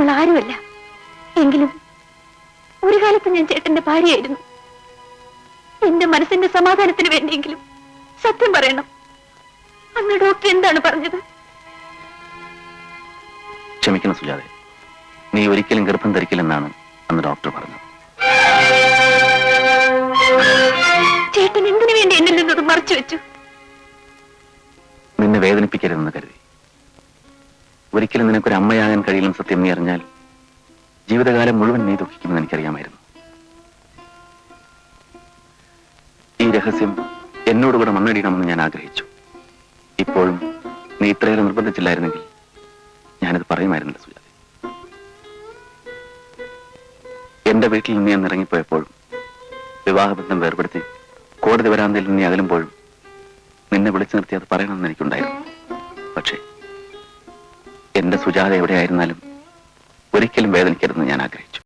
നമ്മൾ ആരുമല്ല. എങ്കിലും ഒരു കാലത്ത് ഞാൻ ചേട്ടന്റെ ഭാര്യയായിരുന്നു. എന്റെ മനസ്സിന്റെ സമാധാനത്തിന് വേണ്ടിയെങ്കിലും സത്യം പറയണം. അന്ന് ഡോക്ടർ എന്താണ് പറഞ്ഞത്? ക്ഷമിക്കണം സുജാതെ, നീ ഒരിക്കലും ഗർഭം ധരിക്കില്ലെന്നാണ് അന്ന് ഡോക്ടർ പറഞ്ഞത്. ചേട്ടൻ എന്തിനു വേണ്ടി എന്നിൽ നിന്നത് മറച്ചു വെച്ചു? നിന്നെ വേദനിപ്പിക്കരുതെന്ന് കരുതി. ഒരിക്കലും നിനക്കൊരു അമ്മയാകാൻ കഴിയില്ലെന്ന് സത്യം നീ അറിഞ്ഞാൽ ജീവിതകാലം മുഴുവൻ നീ ദുഃഖിക്കുമെന്ന് എനിക്കറിയാമായിരുന്നു. ഈ രഹസ്യം എന്നോടുകൂടെ മണ്ണടിയണമെന്ന് ഞാൻ ആഗ്രഹിച്ചു. ഇപ്പോഴും നീ ഇത്രയേറെ നിർബന്ധിച്ചില്ലായിരുന്നെങ്കിൽ ഞാനിത് പറയുമായിരുന്നില്ല സുജാത. എന്റെ വീട്ടിൽ നിന്ന് ഞാൻ ഇറങ്ങിപ്പോയപ്പോഴും വിവാഹബന്ധം വേർപെടുത്തി കോടതി വരാന്തയിൽ നീ അകലുമ്പോഴും നിന്നെ വിളിച്ചു നിർത്തി അത് പറയണമെന്ന് എനിക്കുണ്ടായിരുന്നു. പക്ഷേ എന്റെ സുജാത എവിടെയായിരുന്നാലും ഒരിക്കലും വേദനിക്കരുതെന്ന് ഞാൻ ആഗ്രഹിച്ചു.